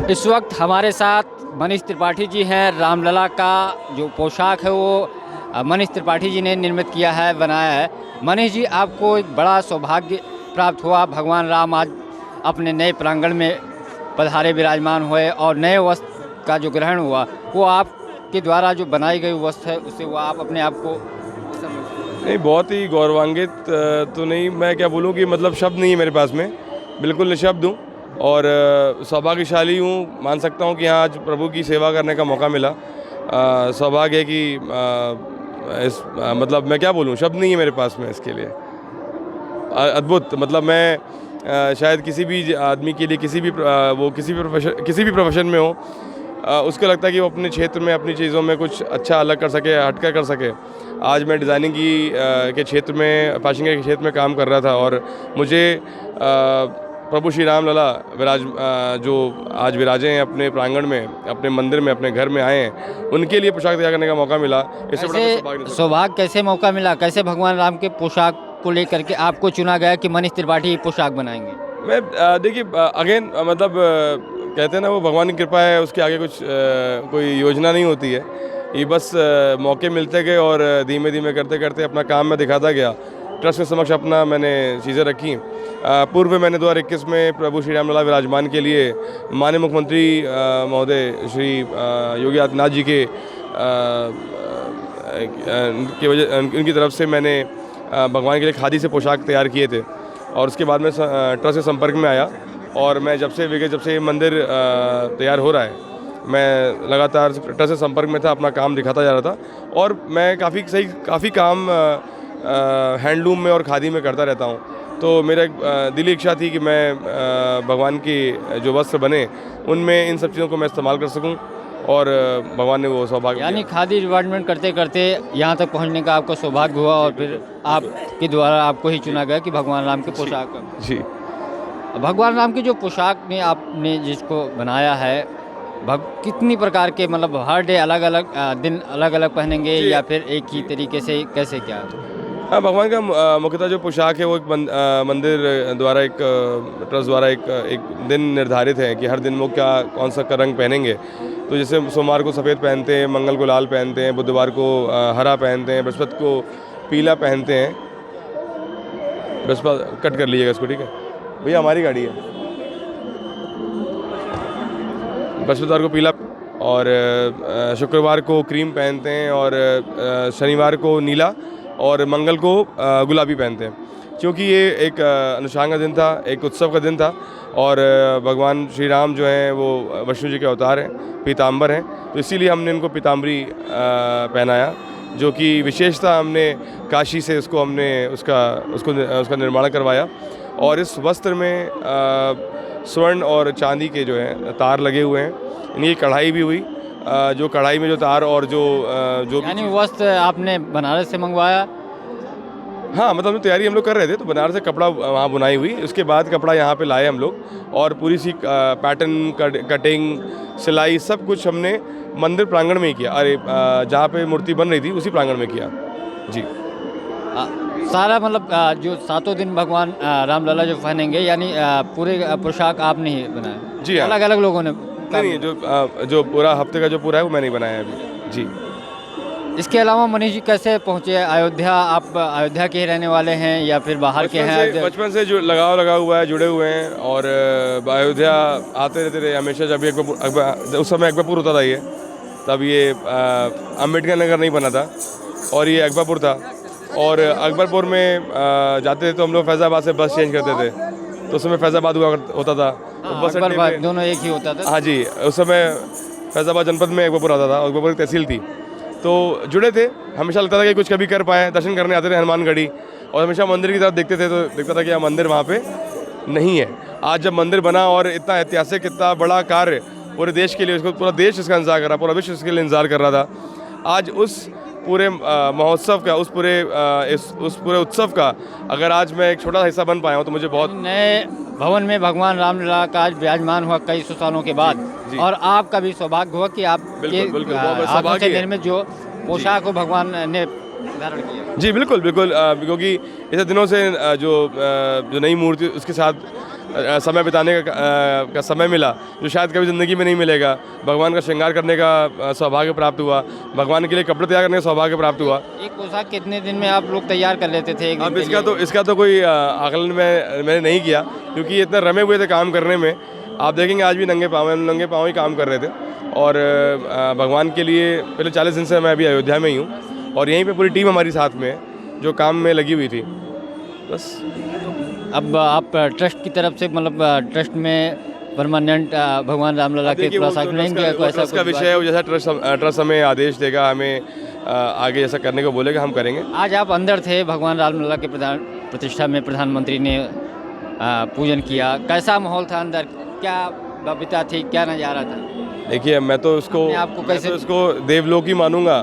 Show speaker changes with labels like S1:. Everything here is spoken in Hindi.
S1: इस वक्त हमारे साथ मनीष त्रिपाठी जी हैं। रामलला का जो पोशाक है वो मनीष त्रिपाठी जी ने निर्मित किया है, बनाया है। मनीष जी, आपको एक बड़ा सौभाग्य प्राप्त हुआ। भगवान राम आज अपने नए प्रांगण में पधारे, विराजमान हुए और नए वस्त्र का जो ग्रहण हुआ वो आपके द्वारा जो बनाई गई वस्त्र है उससे वो आप अपने आप को
S2: नहीं, बहुत ही गौरवान्वित तो नहीं, मैं क्या बोलूँ कि मतलब शब्द नहीं है मेरे पास में, बिल्कुल निशब्द हूँ और सौभाग्यशाली हूँ। मान सकता हूँ कि हाँ, आज प्रभु की सेवा करने का मौका मिला। सौभाग्य है कि मतलब मैं क्या बोलूँ, शब्द नहीं है मेरे पास में इसके लिए। अद्भुत, मतलब मैं शायद किसी भी आदमी के लिए किसी भी प्रोफेशन में हो, उसको लगता है कि वो अपने क्षेत्र में अपनी चीज़ों में कुछ अच्छा अलग कर सके, हटकर कर सके। आज मैं डिज़ाइनिंग के क्षेत्र में, फैशन के क्षेत्र में काम कर रहा था और मुझे प्रभु श्री राम लला जो आज विराजे हैं अपने प्रांगण में, अपने मंदिर में, अपने घर में आए हैं, उनके लिए पोशाक तैयार करने का मौका मिला। इससे बड़ा
S1: सौभाग्य कैसे मौका मिला? कैसे भगवान राम के पोशाक को लेकर के आपको चुना गया कि मनीष त्रिपाठी पोशाक बनाएंगे?
S2: मैं देखिए, अगेन मतलब कहते हैं ना, वो भगवान की कृपा है, उसके आगे कुछ कोई योजना नहीं होती है। ये बस मौके मिलते गए और धीमे धीमे करते करते अपना काम मैं दिखाता गया। ट्रस्ट के समक्ष अपना मैंने चीज़ें रखी। पूर्व में मैंने 2021 में प्रभु श्री राम लला विराजमान के लिए माननीय मुख्यमंत्री महोदय श्री योगी आदित्यनाथ जी के उनकी तरफ से मैंने भगवान के लिए खादी से पोशाक तैयार किए थे और उसके बाद मैं ट्रस्ट के संपर्क में आया और मैं जब से ये मंदिर तैयार हो रहा है, मैं लगातार ट्रस्ट से संपर्क में था, अपना काम दिखाता जा रहा था और मैं काफ़ी काम हैंडलूम में और खादी में करता रहता हूँ। तो मेरा एक दिली इच्छा थी कि मैं भगवान की जो वस्त्र बने उनमें इन सब चीज़ों को मैं इस्तेमाल कर सकूँ और भगवान ने वो सौभाग्य,
S1: यानी खादी डिपार्टमेंट करते करते यहाँ तक पहुँचने का आपको सौभाग्य हुआ और फिर आपके द्वारा आपको ही चुना गया कि भगवान राम के पोशाक।
S2: जी,
S1: भगवान राम की जो पोशाक ने आपने जिसको बनाया है, कितनी प्रकार के, मतलब हर डे अलग अलग दिन अलग अलग पहनेंगे या फिर एक ही तरीके से, कैसे क्या?
S2: हाँ, भगवान का मुख्यतः जो पोशाक है वो एक मंदिर द्वारा, एक ट्रस्ट द्वारा एक दिन निर्धारित है कि हर दिन वो कौन सा रंग पहनेंगे। तो जैसे सोमवार को सफ़ेद पहनते हैं, मंगल को लाल पहनते हैं, बुधवार को हरा पहनते हैं, बृहस्पति को पीला पहनते हैं। बृहस्पति कट कर लीजिएगा इसको, ठीक है भैया, हमारी गाड़ी है। बृहस्पतिवार को पीला और शुक्रवार को क्रीम पहनते हैं और शनिवार को नीला और मंगल को गुलाबी पहनते हैं। क्योंकि ये एक अनुष्ठान का दिन था, एक उत्सव का दिन था और भगवान श्री राम जो हैं वो विष्णु जी के अवतार हैं, पीताम्बर हैं, तो इसीलिए हमने इनको पीताम्बरी पहनाया, जो कि विशेषता हमने काशी से उसका निर्माण करवाया। और इस वस्त्र में स्वर्ण और चांदी के जो है तार लगे हुए हैं, इनकी कढ़ाई भी हुई। जो कढ़ाई में जो तार और जो
S1: यानी वस्त्र आपने बनारस से मंगवाया?
S2: हाँ, मतलब तैयारी हम लोग कर रहे थे, तो बनारस से कपड़ा वहाँ बुनाई हुई, उसके बाद कपड़ा यहाँ पे लाए हम लोग और पूरी सी पैटर्न, कटिंग, सिलाई सब कुछ हमने मंदिर प्रांगण में ही किया। अरे जहाँ पे मूर्ति बन रही थी उसी प्रांगण में किया। जी,
S1: सारा मतलब जो 7 दिन भगवान रामलला जो पहनेंगे, यानी पूरे पोशाक आपने ही बनाया?
S2: जी हाँ,
S1: अलग अलग लोगों ने?
S2: नहीं, जो पूरा हफ्ते का जो पूरा है वो मैंने बनाया है अभी। जी,
S1: इसके अलावा मनीष जी कैसे पहुँचे अयोध्या? आप अयोध्या के ही रहने वाले हैं या फिर बाहर के हैं?
S2: बचपन से जो लगाव लगा हुआ है, जुड़े हुए हैं और अयोध्या आते रहते थे हमेशा। जब उस समय अकबरपुर होता था, ये तब ये अम्बेडकर नगर नहीं बना था और ये अकबरपुर था। और अकबरपुर में जाते थे तो हम लोग फैज़ाबाद से बस चेंज करते थे, तो उस समय फैज़ाबाद हुआ होता था, तो बस अड्डे
S1: दोनों एक ही होता था।
S2: हाँ जी, उस समय फैज़ाबाद जनपद में अकबरपुर आता था, अकबरपुर की तहसील थी, तो जुड़े थे। हमेशा लगता था कि कुछ कभी कर पाएँ। दर्शन करने आते थे हनुमानगढ़ी और हमेशा मंदिर की तरफ देखते थे, तो दिखता था कि यह मंदिर वहाँ पे नहीं है। आज जब मंदिर बना और इतना ऐतिहासिक, इतना बड़ा कार्य पूरे देश के लिए, उसको पूरा देश इसका इंतजार कर रहा, पूरा विश्व इसके लिए इंतजार कर रहा था, आज उस पूरे महोत्सव का, उस पूरे उत्सव का अगर आज मैं एक छोटा सा हिस्सा बन पाया हूँ तो मुझे बहुत।
S1: नए भवन में भगवान रामलला का आज विराजमान हुआ कई सौ सालों के बाद, और आपका भी सौभाग्य हुआ कि आप हाथों से निर्मित जो पोशाक को भगवान ने धारण किया।
S2: जी बिल्कुल, क्योंकि इतने दिनों से जो नई मूर्ति उसके साथ समय बिताने का समय मिला, जो शायद कभी ज़िंदगी में नहीं मिलेगा। भगवान का श्रृंगार करने का सौभाग्य प्राप्त हुआ, भगवान के लिए कपड़े तैयार करने का सौभाग्य प्राप्त हुआ।
S1: एक पोशाक कितने दिन में आप लोग तैयार कर लेते थे? एक दिन
S2: अब
S1: के लिए?
S2: इसका तो कोई आकलन मैंने नहीं किया, क्योंकि इतने रमे हुए थे काम करने में। आप देखेंगे आज भी नंगे पाँव ही काम कर रहे थे, और भगवान के लिए पहले 40 दिन से मैं अभी अयोध्या में ही हूँ, और यहीं पे पूरी टीम हमारी साथ में है जो काम में लगी हुई थी। बस
S1: अब आप ट्रस्ट की तरफ से, मतलब ट्रस्ट में परमानेंट भगवान रामलला के
S2: देखिए, वो
S1: पोशाक रहेंगे? ऐसा
S2: ट्रस्ट का
S1: कुछ
S2: विषय है, वो जैसा ट्रस्ट हमें आदेश देगा, हमें आगे जैसा करने को बोलेगा हम करेंगे।
S1: आज आप अंदर थे, भगवान रामलला के प्रतिष्ठा में प्रधानमंत्री ने पूजन किया, कैसा माहौल था अंदर? क्या भव्यता थी, क्या नज़ारा था?
S2: देखिए, मैं तो
S1: अपने आप को कैसे-
S2: उसको देवलोक ही मानूंगा।